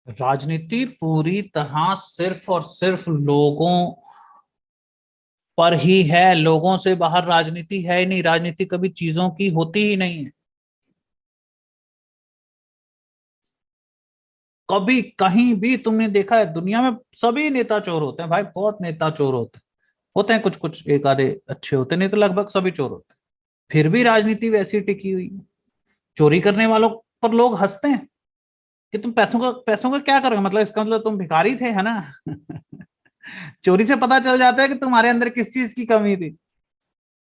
राजनीति पूरी तरह सिर्फ और सिर्फ लोगों पर ही है। लोगों से बाहर राजनीति है ही नहीं। राजनीति कभी चीजों की होती ही नहीं है। कभी कहीं भी तुमने देखा है दुनिया में? सभी नेता चोर होते हैं भाई, बहुत नेता चोर होते हैं कुछ कुछ एक आधे अच्छे होते हैं, नहीं तो लगभग सभी चोर होते हैं। फिर भी राजनीति वैसी टिकी हुई है। चोरी करने वालों पर लोग हंसते हैं कि तुम पैसों का क्या करोगे, मतलब इसका मतलब तुम भिखारी थे, है ना? चोरी से पता चल जाता है कि तुम्हारे अंदर किस चीज की कमी थी।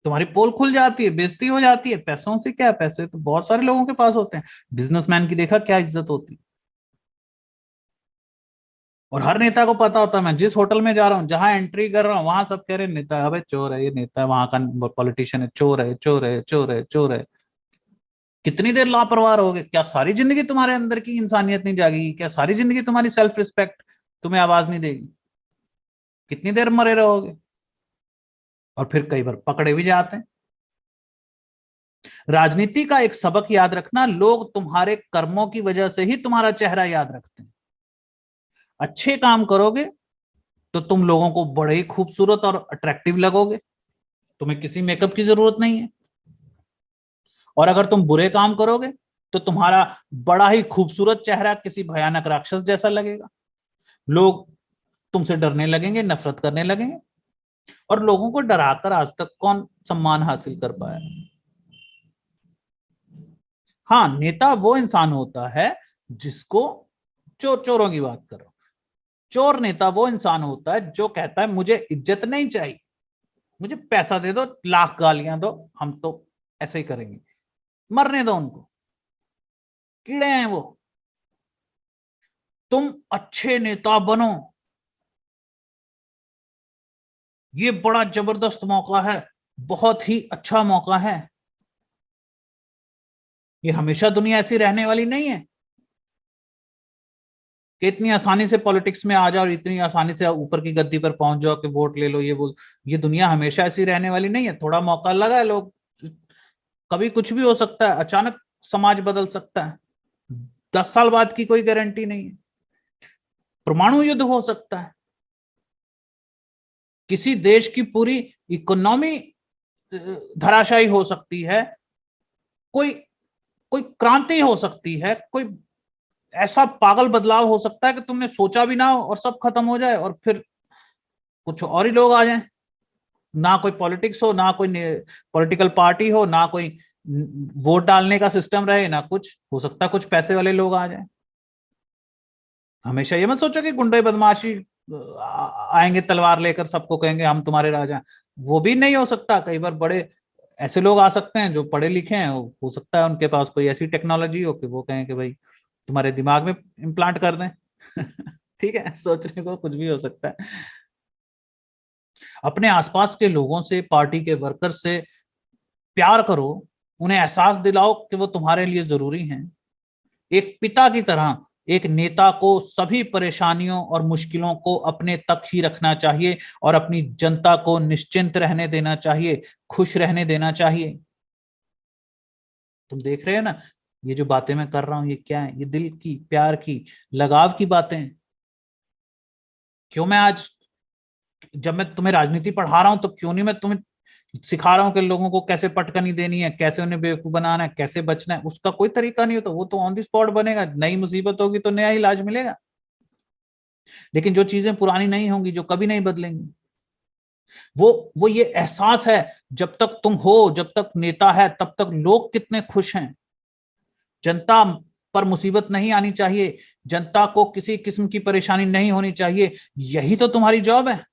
तुम्हारी पोल खुल जाती है, बेइज्जती हो जाती है। पैसों से क्या, पैसे तो बहुत सारे लोगों के पास होते हैं। बिजनेसमैन की देखा क्या इज्जत होती है। और हर नेता को पता होता है मैं जिस होटल में जा रहा हूँ, जहां एंट्री कर रहा हूँ, वहां सब कह रहे नेता है, अबे चोर है ये, नेता है वहां का, पॉलिटिशियन है, चोर है, चोर है, चोर है, चोर है। कितनी देर लापरवाह रहोगे? क्या सारी जिंदगी तुम्हारे अंदर की इंसानियत नहीं जागेगी? क्या सारी जिंदगी तुम्हारी सेल्फ रिस्पेक्ट तुम्हें आवाज नहीं देगी? कितनी देर मरे रहोगे? और फिर कई बार पकड़े भी जाते हैं। राजनीति का एक सबक याद रखना, लोग तुम्हारे कर्मों की वजह से ही तुम्हारा चेहरा याद रखते हैं। अच्छे काम करोगे तो तुम लोगों को बड़े ही खूबसूरत और अट्रैक्टिव लगोगे। तुम्हें किसी मेकअप की जरूरत नहीं है। और अगर तुम बुरे काम करोगे तो तुम्हारा बड़ा ही खूबसूरत चेहरा किसी भयानक राक्षस जैसा लगेगा। लोग तुमसे डरने लगेंगे, नफरत करने लगेंगे। और लोगों को डराकर आज तक कौन सम्मान हासिल कर पाया? हाँ, नेता वो इंसान होता है जिसको, चोरों की बात करो, चोर नेता वो इंसान होता है जो कहता है मुझे इज्जत नहीं चाहिए, मुझे पैसा दे दो, लाख गालियां दो, हम तो ऐसे ही करेंगे। मरने दो उनको, कीड़े हैं वो। तुम अच्छे नेता बनो, ये बड़ा जबरदस्त मौका है, बहुत ही अच्छा मौका है। ये हमेशा दुनिया ऐसी रहने वाली नहीं है कि इतनी आसानी से पॉलिटिक्स में आ जाओ और इतनी आसानी से ऊपर की गद्दी पर पहुंच जाओ कि वोट ले लो, ये बोल। ये दुनिया हमेशा ऐसी रहने वाली नहीं है। थोड़ा मौका लगा है लोग, कभी कुछ भी हो सकता है, अचानक समाज बदल सकता है। 10 साल बाद की कोई गारंटी नहीं है। परमाणु युद्ध हो सकता है। किसी देश की पूरी इकोनॉमी धराशायी हो सकती है। कोई कोई क्रांति हो सकती है। कोई ऐसा पागल बदलाव हो सकता है कि तुमने सोचा भी ना हो और सब खत्म हो जाए, और फिर कुछ और ही लोग आ जाएं। ना कोई पॉलिटिक्स हो, ना कोई पॉलिटिकल पार्टी हो, ना कोई वोट डालने का सिस्टम रहे, ना कुछ हो सकता है, कुछ पैसे वाले लोग आ जाएं। हमेशा ये मत सोचो कि गुंडे बदमाशी आएंगे तलवार लेकर, सबको कहेंगे हम तुम्हारे राजा हैं। वो भी नहीं हो सकता। कई बार बड़े ऐसे लोग आ सकते हैं जो पढ़े लिखे हैं, हो सकता है उनके पास कोई ऐसी टेक्नोलॉजी हो कि वो कहें कि भाई तुम्हारे दिमाग में इम्प्लांट कर दें। ठीक है, सोचने को कुछ भी हो सकता है। अपने आसपास के लोगों से, पार्टी के वर्कर से प्यार करो। उन्हें एहसास दिलाओ कि वो तुम्हारे लिए जरूरी हैं। एक पिता की तरह एक नेता को सभी परेशानियों और मुश्किलों को अपने तक ही रखना चाहिए और अपनी जनता को निश्चिंत रहने देना चाहिए, खुश रहने देना चाहिए। तुम देख रहे हो ना, ये जो बातें मैं कर रहा हूं, ये क्या है? ये दिल की, प्यार की, लगाव की बातें हैं। क्यों मैं आज, जब मैं तुम्हें राजनीति पढ़ा रहा हूं, तो क्यों नहीं मैं तुम्हें सिखा रहा हूं कि लोगों को कैसे पटकनी देनी है, कैसे उन्हें बेवकूफ बनाना है, कैसे बचना है? उसका कोई तरीका नहीं होता। वो तो ऑन द स्पॉट बनेगा। नई मुसीबत होगी तो नया इलाज मिलेगा। लेकिन जो चीजें पुरानी नहीं होंगी, जो कभी नहीं बदलेंगी, वो ये एहसास है। जब तक तुम हो, जब तक नेता है, तब तक लोग कितने खुश हैं। जनता पर मुसीबत नहीं आनी चाहिए, जनता को किसी किस्म की परेशानी नहीं होनी चाहिए। यही तो तुम्हारी जॉब है।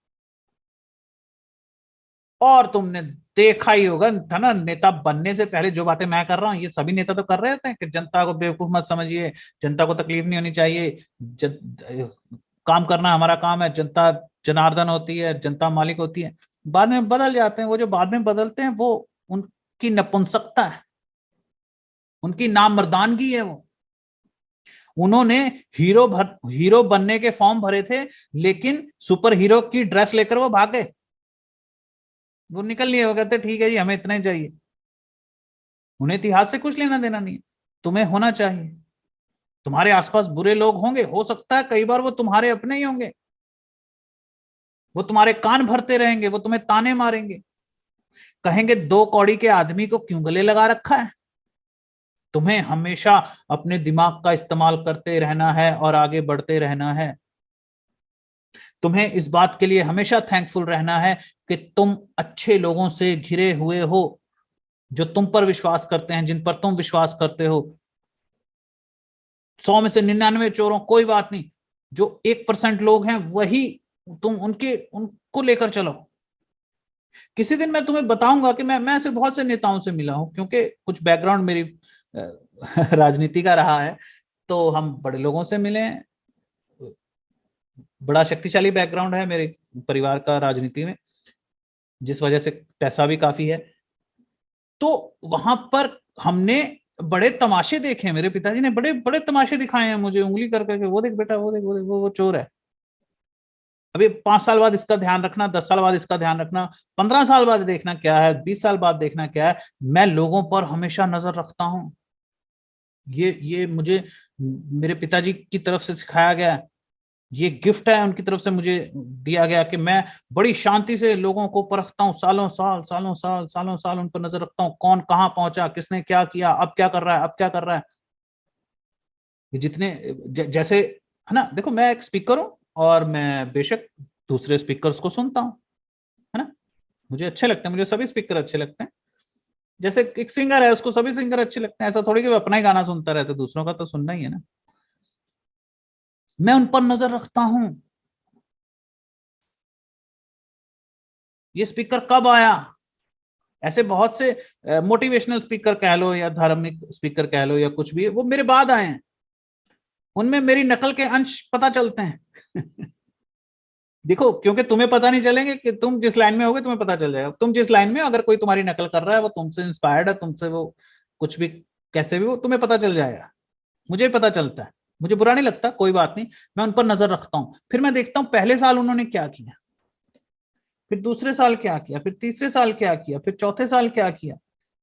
और तुमने देखा ही होगा था ना, नेता बनने से पहले जो बातें मैं कर रहा हूं, ये सभी नेता तो कर रहे होते हैं कि जनता को बेवकूफ मत समझिए, जनता को तकलीफ नहीं होनी चाहिए, काम करना हमारा काम है, जनता जनार्दन होती है, जनता मालिक होती है। बाद में बदल जाते हैं। वो जो बाद में बदलते हैं, वो उनकी नपुंसकता है, उनकी नामर्दानगी है वो। उन्होंने हीरो बनने के फॉर्म भरे थे, लेकिन सुपर हीरो की ड्रेस लेकर वो भागे। वो निकल लिए, वो कहते ठीक है जी, हमें इतना ही चाहिए। उन्हें इतिहास से कुछ लेना देना नहीं है। तुम्हें होना चाहिए। तुम्हारे आसपास बुरे लोग होंगे, हो सकता है कई बार वो तुम्हारे अपने ही होंगे, वो तुम्हारे कान भरते रहेंगे, वो तुम्हें ताने मारेंगे, कहेंगे दो कौड़ी के आदमी को क्यों गले लगा रखा है। तुम्हें हमेशा अपने दिमाग का इस्तेमाल करते रहना है और आगे बढ़ते रहना है। तुम्हें इस बात के लिए हमेशा थैंकफुल रहना है कि तुम अच्छे लोगों से घिरे हुए हो, जो तुम पर विश्वास करते हैं, जिन पर तुम विश्वास करते हो। 100 में से 99 चोरों, कोई बात नहीं, जो 1% लोग हैं वही तुम उनको लेकर चलो। किसी दिन मैं तुम्हें बताऊंगा कि मैं ऐसे बहुत से नेताओं से मिला हूं, क्योंकि कुछ बैकग्राउंड मेरी राजनीति का रहा है, तो हम बड़े लोगों से मिले हैं। बड़ा शक्तिशाली बैकग्राउंड है मेरे परिवार का राजनीति में, जिस वजह से पैसा भी काफी है। तो वहां पर हमने बड़े तमाशे देखे, मेरे पिताजी ने बड़े बड़े तमाशे दिखाए हैं मुझे, उंगली कर करके, वो देख बेटा, वो देख, वो देख, वो चोर है। अभी 5 साल बाद इसका ध्यान रखना, 10 साल बाद इसका ध्यान रखना, 15 साल बाद देखना क्या है, 20 साल बाद देखना क्या है। मैं लोगों पर हमेशा नजर रखता हूं। ये मुझे मेरे पिताजी की तरफ से सिखाया गया, ये गिफ्ट है उनकी तरफ से मुझे दिया गया कि मैं बड़ी शांति से लोगों को परखता हूँ, सालों साल सालों साल सालों साल उन पर नजर रखता हूँ, कौन कहाँ पहुंचा, किसने क्या किया, अब क्या कर रहा है, अब क्या कर रहा है। ये जितने जैसे है ना, देखो मैं एक स्पीकर हूँ और मैं बेशक दूसरे स्पीकर्स को सुनता हूँ, है ना, मुझे अच्छे लगते हैं, मुझे सभी स्पीकर अच्छे लगते हैं। जैसे एक सिंगर है, उसको सभी सिंगर अच्छे लगते हैं, ऐसा थोड़ी कि वो अपना ही गाना सुनता रहता है, दूसरों का तो सुनना ही है ना। मैं उन पर नजर रखता हूं, ये स्पीकर कब आया। ऐसे बहुत से मोटिवेशनल स्पीकर कह लो या धार्मिक स्पीकर कह लो या कुछ भी, वो मेरे बाद आए हैं, उनमें मेरी नकल के अंश पता चलते हैं। देखो, क्योंकि तुम्हें पता नहीं चलेंगे कि तुम जिस लाइन में होगे, तुम्हें पता चल जाएगा तुम जिस लाइन में हो, अगर कोई तुम्हारी नकल कर रहा है, वो तुमसे इंस्पायर्ड है, तुमसे वो कुछ भी कैसे भी, वो तुम्हें पता चल जाएगा। मुझे पता चलता है, मुझे बुरा नहीं लगता, कोई बात नहीं, मैं उन पर नजर रखता हूं। फिर मैं देखता हूं पहले साल उन्होंने क्या किया, फिर दूसरे साल क्या किया, फिर तीसरे साल क्या किया, फिर चौथे साल क्या किया।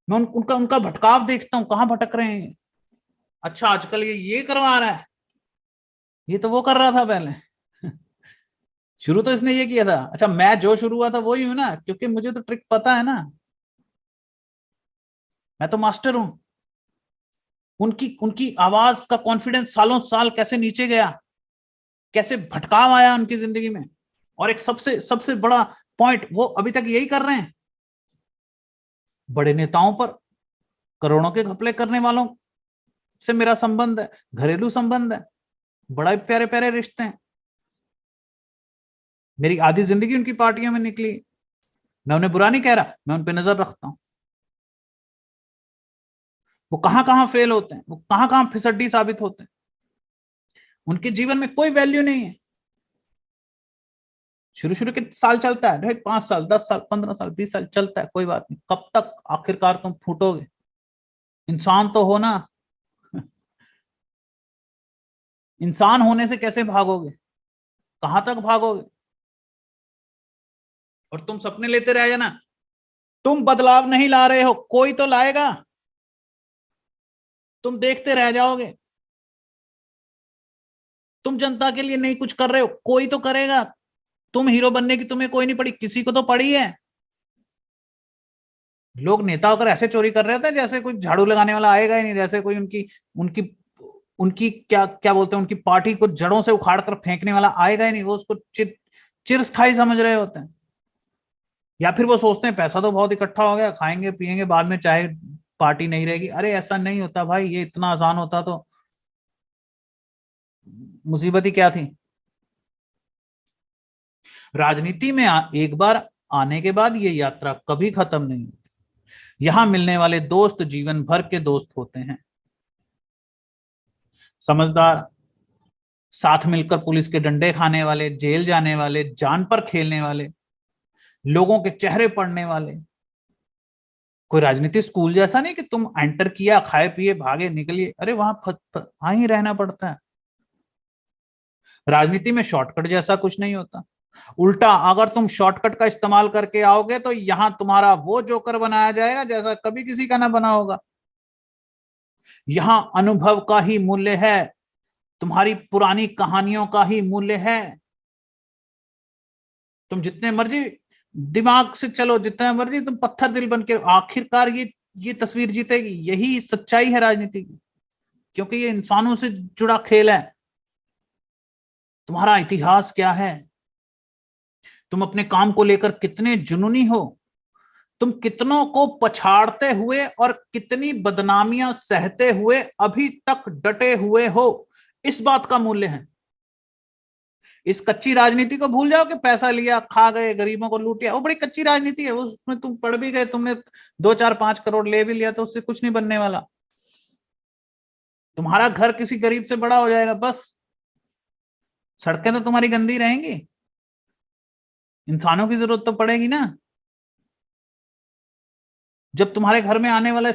मैं उनका उनका भटकाव देखता हूँ, कहाँ भटक रहे हैं। अच्छा, आजकल ये करवा रहा है, ये तो वो कर रहा था पहले। शुरू तो इसने ये किया था। अच्छा, मैं जो शुरू हुआ था वो ही हूं ना, क्योंकि मुझे तो ट्रिक पता है ना, मैं तो मास्टर हूं। उनकी उनकी आवाज का कॉन्फिडेंस सालों साल कैसे नीचे गया, कैसे भटकाव आया उनकी जिंदगी में। और एक सबसे सबसे बड़ा पॉइंट, वो अभी तक यही कर रहे हैं, बड़े नेताओं पर, करोड़ों के घपले करने वालों से मेरा संबंध है, घरेलू संबंध है, बड़ा प्यारे प्यारे रिश्ते हैं। मेरी आधी जिंदगी उनकी पार्टियों में निकली। मैं उन्हें बुरा नहीं कह रहा, मैं उन पर नजर रखता हूं। वो कहां कहां फेल होते हैं, वो कहां कहां फिसड्डी साबित होते हैं, उनके जीवन में कोई वैल्यू नहीं है। शुरू शुरू के साल चलता है, 5 साल, 10 साल, 15 साल, 20 साल चलता है, कोई बात नहीं, कब तक आखिरकार तुम फूटोगे। इंसान तो हो ना, इंसान होने से कैसे भागोगे, कहां तक भागोगे। और तुम सपने लेते रह जाना, तुम बदलाव नहीं ला रहे हो, कोई तो लाएगा, तुम देखते रह जाओगे। तुम जनता के लिए नहीं कुछ कर रहे हो, कोई तो करेगा। तुम हीरो बनने की तुम्हें कोई नहीं पड़ी, किसी को तो पड़ी है। लोग नेता होकर ऐसे चोरी कर रहे थे जैसे कोई झाड़ू लगाने वाला आएगा ही नहीं, जैसे कोई उनकी उनकी उनकी क्या क्या बोलते हैं, उनकी पार्टी को जड़ों से उखाड़ कर फेंकने वाला आएगा ही नहीं, वो उसको चिरस्थायी समझ रहे होते हैं। या फिर वो सोचते हैं पैसा तो बहुत इकट्ठा हो गया, खाएंगे पिएंगे बाद में चाहे पार्टी नहीं रहेगी। अरे ऐसा नहीं होता भाई, ये इतना आसान होता तो मुसीबत ही क्या थी। राजनीति में एक बार आने के बाद ये यात्रा कभी खत्म नहीं होती। यहां मिलने वाले दोस्त जीवन भर के दोस्त होते हैं। समझदार, साथ मिलकर पुलिस के डंडे खाने वाले, जेल जाने वाले, जान पर खेलने वाले, लोगों के चेहरे पढ़ने वाले। कोई राजनीति स्कूल जैसा नहीं कि तुम एंटर किया, खाए पिए भागे निकलिए। अरे वहां वहां ही रहना पड़ता है। राजनीति में शॉर्टकट जैसा कुछ नहीं होता। उल्टा, अगर तुम शॉर्टकट का इस्तेमाल करके आओगे तो यहां तुम्हारा वो जोकर बनाया जाएगा जैसा कभी किसी का ना बना होगा। यहां अनुभव का ही मूल्य है, तुम्हारी पुरानी कहानियों का ही मूल्य है। तुम जितने मर्जी दिमाग से चलो, जितना मर्जी तुम पत्थर दिल बन के, आखिरकार ये तस्वीर जीतेगी। यही सच्चाई है राजनीति की, क्योंकि ये इंसानों से जुड़ा खेल है। तुम्हारा इतिहास क्या है, तुम अपने काम को लेकर कितने जुनूनी हो, तुम कितनों को पछाड़ते हुए और कितनी बदनामियां सहते हुए अभी तक डटे हुए हो, इस बात का मूल्य है। इस कच्ची राजनीति को भूल जाओ कि पैसा लिया, खा गए, गरीबों को लूटिया, वो बड़ी कच्ची राजनीति है। उसमें तुम पढ़ भी गए, तुमने 2 4 5 करोड़ ले भी लिया तो उससे कुछ नहीं बनने वाला। तुम्हारा घर किसी गरीब से बड़ा हो जाएगा बस, सड़कें तो तुम्हारी गंदी रहेंगी, इंसानों की जरूरत तो पड़ेगी ना। जब तुम्हारे घर में आने वाले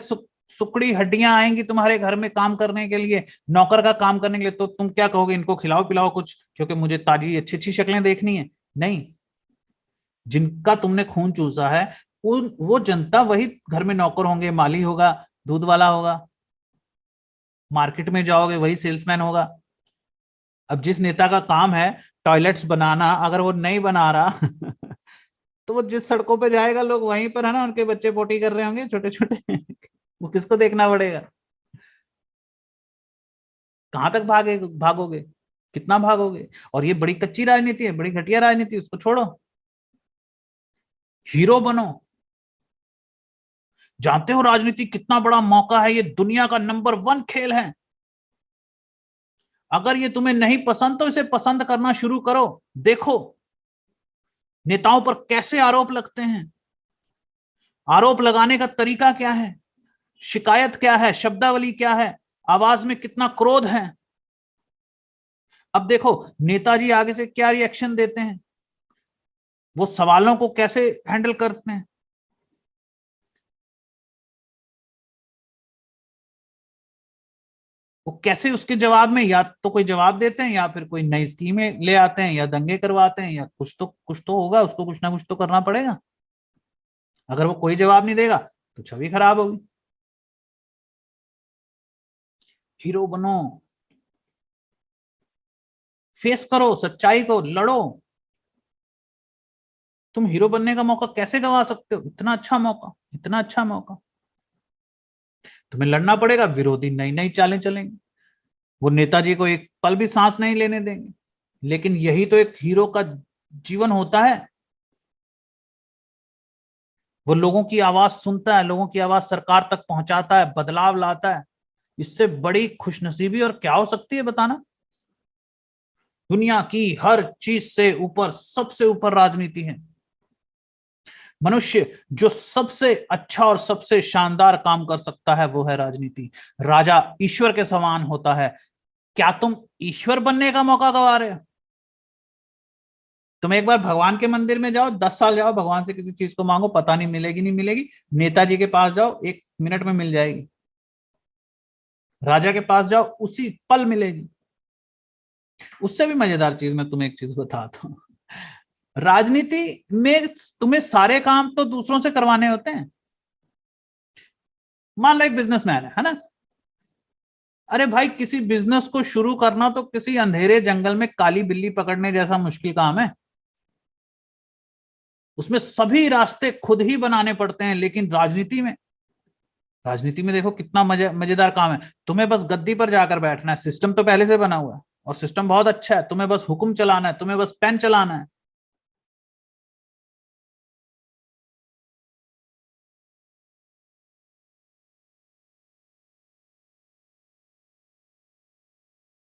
सुकड़ी हड्डियां आएंगी तुम्हारे घर में काम करने के लिए, नौकर का काम करने के लिए, तो तुम क्या कहोगे? इनको खिलाओ पिलाओ कुछ, क्योंकि मुझे ताजी अच्छी अच्छी शक्लें देखनी है। नहीं, जिनका तुमने खून चूसा है वो जनता वही घर में नौकर होंगे, माली होगा, दूध वाला होगा, मार्केट में जाओगे वही सेल्समैन होगा। अब जिस नेता का काम है टॉयलेट्स बनाना, अगर वो नहीं बना रहा तो वो जिस सड़कों पे जाएगा, लोग वहीं पर है ना, उनके बच्चे पोटी कर रहे होंगे छोटे छोटे वो किसको देखना पड़ेगा? कहां तक भागोगे, कितना भागोगे? और ये बड़ी कच्ची राजनीति है, बड़ी घटिया राजनीति, उसको छोड़ो। हीरो बनो। जानते हो राजनीति कितना बड़ा मौका है, ये दुनिया का नंबर 1 खेल है। अगर ये तुम्हें नहीं पसंद तो इसे पसंद करना शुरू करो। देखो नेताओं पर कैसे आरोप लगते हैं, आरोप लगाने का तरीका क्या है, शिकायत क्या है, शब्दावली क्या है, आवाज में कितना क्रोध है। अब देखो नेताजी आगे से क्या रिएक्शन देते हैं, वो सवालों को कैसे हैंडल करते हैं। वो कैसे उसके जवाब में या तो कोई जवाब देते हैं, या फिर कोई नई स्कीमें ले आते हैं, या दंगे करवाते हैं, या कुछ तो होगा, उसको कुछ ना कुछ तो करना पड़ेगा। अगर वो कोई जवाब नहीं देगा तो छवि खराब होगी। हीरो बनो, फेस करो सच्चाई को, लड़ो। तुम हीरो बनने का मौका कैसे गवा सकते हो? इतना अच्छा मौका, इतना अच्छा मौका। तुम्हें लड़ना पड़ेगा, विरोधी नई नई चालें चलेंगे, वो नेताजी को एक पल भी सांस नहीं लेने देंगे। लेकिन यही तो एक हीरो का जीवन होता है। वो लोगों की आवाज सुनता है, लोगों की आवाज सरकार तक पहुंचाता है, बदलाव लाता है। इससे बड़ी खुशनसीबी और क्या हो सकती है बताना? दुनिया की हर चीज से ऊपर, सबसे ऊपर राजनीति है। मनुष्य जो सबसे अच्छा और सबसे शानदार काम कर सकता है वो है राजनीति। राजा ईश्वर के समान होता है। क्या तुम ईश्वर बनने का मौका गवा रहे हो? तुम एक बार भगवान के मंदिर में जाओ, 10 साल जाओ, भगवान से किसी चीज को मांगो, पता नहीं मिलेगी नहीं मिलेगी। नेताजी के पास जाओ, 1 मिनट में मिल जाएगी। राजा के पास जाओ, उसी पल मिलेगी। उससे भी मजेदार चीज मैं तुम्हें एक चीज बताता हूँ। राजनीति में तुम्हें सारे काम तो दूसरों से करवाने होते हैं। मान लो एक बिजनेसमैन है ना, अरे भाई किसी बिजनेस को शुरू करना तो किसी अंधेरे जंगल में काली बिल्ली पकड़ने जैसा मुश्किल काम है। उसमें सभी रास्ते खुद ही बनाने पड़ते हैं। लेकिन राजनीति में देखो कितना मजेदार काम है। तुम्हें बस गद्दी पर जाकर बैठना है, सिस्टम तो पहले से बना हुआ है, और सिस्टम बहुत अच्छा है। तुम्हें बस हुक्म चलाना है, तुम्हें बस पेन चलाना है।